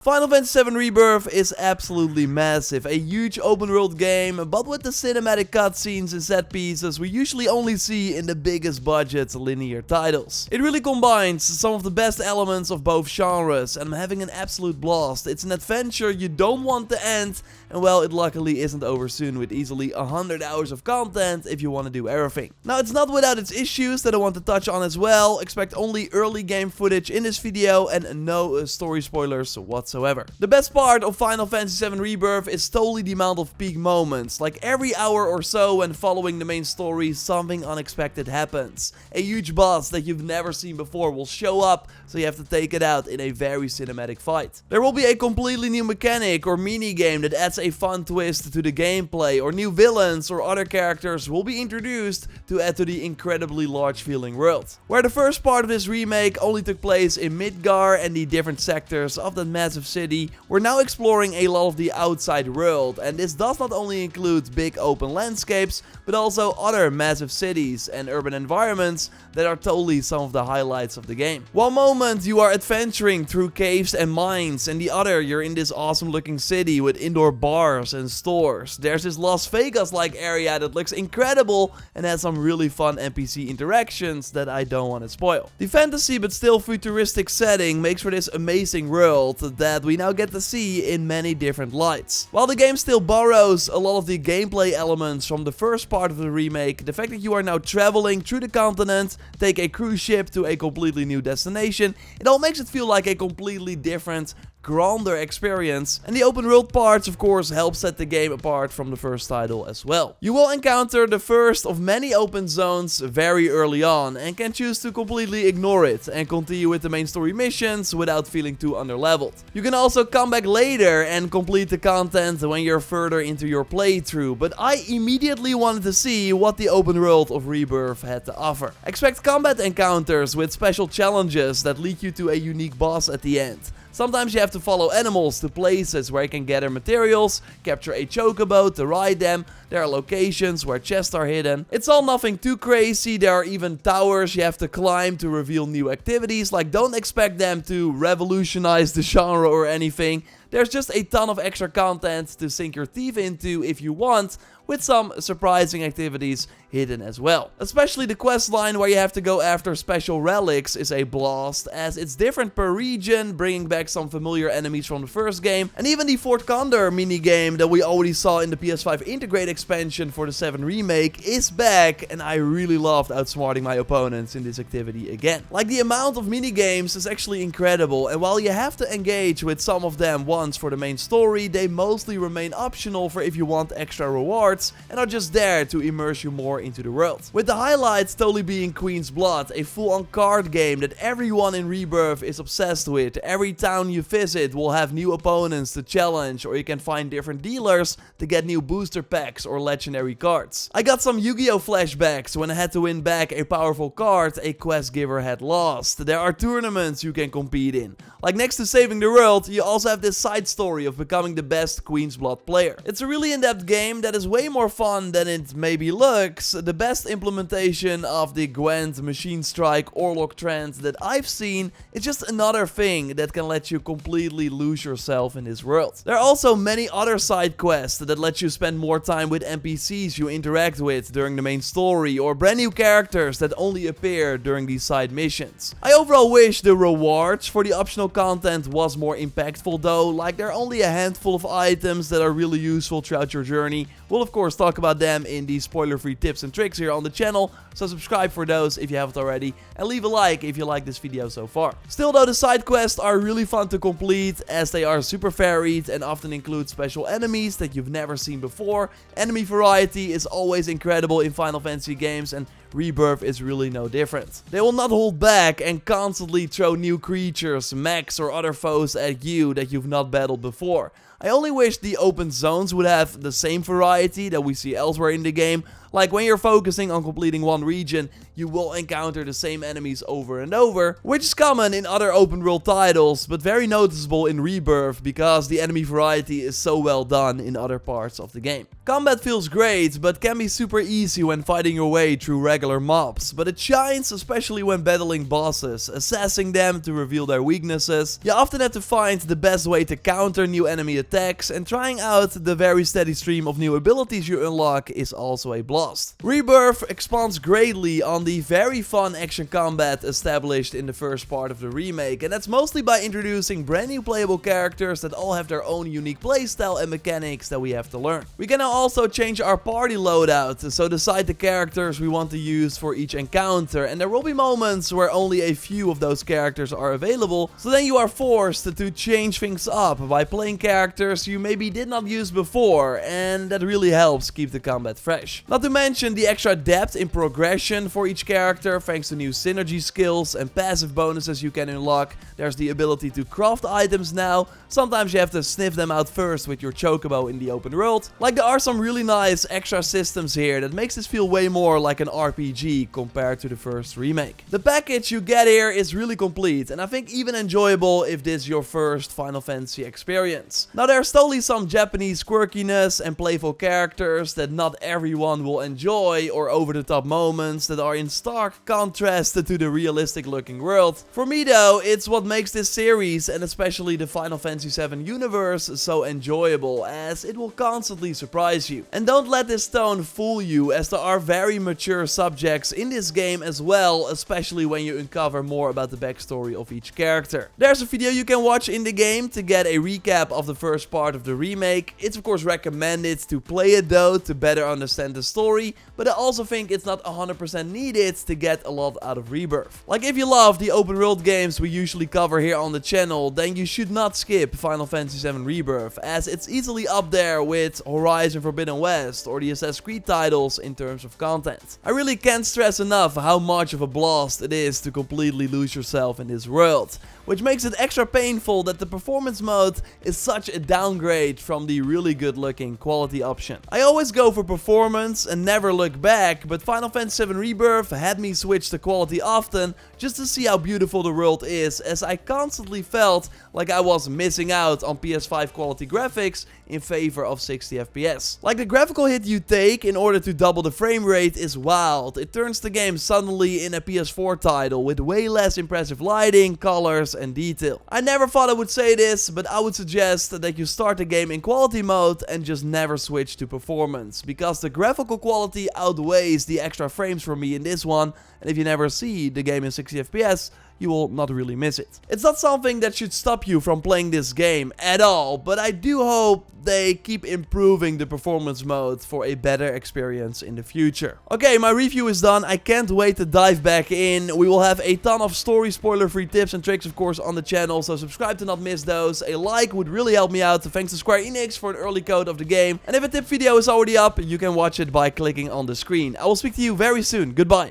Final Fantasy VII Rebirth is absolutely massive, a huge open world game, but with the cinematic cutscenes and set pieces we usually only see in the biggest budget linear titles. It really combines some of the best elements of both genres, and I'm having an absolute blast. It's an adventure you don't want to end, and well, it luckily isn't over soon with easily 100 hours of content if you want to do everything. Now, it's not without its issues that I want to touch on as well. Expect only early game footage in this video and no story spoilers whatsoever. The best part of Final Fantasy VII Rebirth is totally the amount of peak moments. Like every hour or so when following the main story, something unexpected happens. A huge boss that you've never seen before will show up, so you have to take it out in a very cinematic fight. There will be a completely new mechanic or mini game that adds a fun twist to the gameplay, or new villains or other characters will be introduced to add to the incredibly large feeling world. Where the first part of this remake only took place in Midgar and the different sectors of that massive city, we're now exploring a lot of the outside world, and this does not only include big open landscapes, but also other massive cities and urban environments that are totally some of the highlights of the game. One moment you are adventuring through caves and mines, and the other you're in this awesome looking city with indoor bars and stores. There's this Las Vegas like area that looks incredible and has some really fun NPC interactions that I don't want to spoil. The fantasy but still futuristic setting makes for this amazing world that we now get to see in many different lights. While the game still borrows a lot of the gameplay elements from the first part of the remake, the fact that you are now traveling through the continent, take a cruise ship to a completely new destination, it all makes it feel like a completely different, grander experience, and the open world parts of course help set the game apart from the first title as well. You will encounter the first of many open zones very early on and can choose to completely ignore it and continue with the main story missions without feeling too underleveled. You can also come back later and complete the content when you're further into your playthrough, but I immediately wanted to see what the open world of Rebirth had to offer. Expect combat encounters with special challenges that lead you to a unique boss at the end. Sometimes you have to follow animals to places where you can gather materials, capture a chocobo to ride them, there are locations where chests are hidden. It's all nothing too crazy, there are even towers you have to climb to reveal new activities, like don't expect them to revolutionize the genre or anything. There's just a ton of extra content to sink your teeth into if you want, with some surprising activities hidden as well. Especially the quest line where you have to go after special relics is a blast, as it's different per region, bringing back some familiar enemies from the first game, and even the Fort Condor minigame that we already saw in the PS5 Integrate expansion for the 7 remake is back, and I really loved outsmarting my opponents in this activity again. Like, the amount of minigames is actually incredible, and while you have to engage with some of them once for the main story, they mostly remain optional for if you want extra rewards, and are just there to immerse you more into the world. With the highlights totally being Queen's Blood, a full-on card game that everyone in Rebirth is obsessed with. Every town you visit will have new opponents to challenge, or you can find different dealers to get new booster packs or legendary cards. I got some Yu-Gi-Oh flashbacks when I had to win back a powerful card a quest giver had lost. There are tournaments you can compete in. Like, next to saving the world, you also have this side story of becoming the best Queen's Blood player. It's a really in-depth game that is way more fun than it maybe looks. The best implementation of the Gwent Machine Strike Orlok trend that I've seen is just another thing that can let you completely lose yourself in this world. There are also many other side quests that let you spend more time with NPCs you interact with during the main story, or brand new characters that only appear during these side missions. I overall wish the rewards for the optional content was more impactful though, like there are only a handful of items that are really useful throughout your journey. We'll of course talk about them in the spoiler-free tips and tricks here on the channel, so subscribe for those if you haven't already, and leave a like if you like this video so far. Still though, the side quests are really fun to complete, as they are super varied and often include special enemies that you've never seen before. Enemy variety is always incredible in Final Fantasy games, and Rebirth is really no different. They will not hold back and constantly throw new creatures, mechs or other foes at you that you've not not battled before. I only wish the open zones would have the same variety that we see elsewhere in the game. Like when you're focusing on completing one region, you will encounter the same enemies over and over, which is common in other open world titles, but very noticeable in Rebirth because the enemy variety is so well done in other parts of the game. Combat feels great, but can be super easy when fighting your way through regular mobs, but it shines especially when battling bosses, assessing them to reveal their weaknesses. You often have to find the best way to counter new enemy attacks, and trying out the very steady stream of new abilities you unlock is also a blast. Rebirth expands greatly on the very fun action combat established in the first part of the remake, and that's mostly by introducing brand new playable characters that all have their own unique playstyle and mechanics that we have to learn. We can now also change our party loadout, so decide the characters we want to use for each encounter, and there will be moments where only a few of those characters are available, so then you are forced to change things up by playing characters you maybe did not use before, and that really helps keep the combat fresh. Not to mention the extra depth in progression for each character thanks to new synergy skills and passive bonuses you can unlock. There's the ability to craft items now. Sometimes you have to sniff them out first with your chocobo in the open world. Like, there are some really nice extra systems here that makes this feel way more like an RPG compared to the first remake. The package you get here is really complete, and I think even enjoyable if this is your first Final Fantasy experience. Now, there's totally some Japanese quirkiness and playful characters that not everyone will enjoy, or over-the-top moments that are in stark contrast to the realistic looking world. For me though, it's what makes this series, and especially the Final Fantasy VII universe, so enjoyable, as it will constantly surprise you. And don't let this tone fool you, as there are very mature subjects in this game as well, especially when you uncover more about the backstory of each character. There's a video you can watch in the game to get a recap of the first part of the remake. It's of course recommended to play it though, to better understand the story, but I also think it's not 100% needed to get a lot out of Rebirth. Like, if you love the open world games we usually cover here on the channel, then you should not skip Final Fantasy VII Rebirth, as it's easily up there with Horizon Forbidden West or the Assassin's Creed titles in terms of content. I really can't stress enough how much of a blast it is to completely lose yourself in this world, which makes it extra painful that the performance mode is such a downgrade from the really good looking quality option. I always go for performance and never look back, but Final Fantasy VII Rebirth had me switch to quality often just to see how beautiful the world is, as I constantly felt like I was missing out on PS5 quality graphics in favor of 60 FPS. Like, the graphical hit you take in order to double the frame rate is wild. It turns the game suddenly in a PS4 title with way less impressive lighting, colors and detail. I never thought I would say this, but I would suggest that you start the game in quality mode and just never switch to performance, because the graphical quality outweighs the extra frames for me in this one, and if you never see the game in 60 FPS, you will not really miss it. It's not something that should stop you from playing this game at all, but I do hope they keep improving the performance mode for a better experience in the future. Okay, my review is done. I can't wait to dive back in. We will have a ton of story spoiler-free tips and tricks, of course, on the channel, so subscribe to not miss those. A like would really help me out. Thanks to Square Enix for an early code of the game. And if a tip video is already up, you can watch it by clicking on the screen. I will speak to you very soon. Goodbye.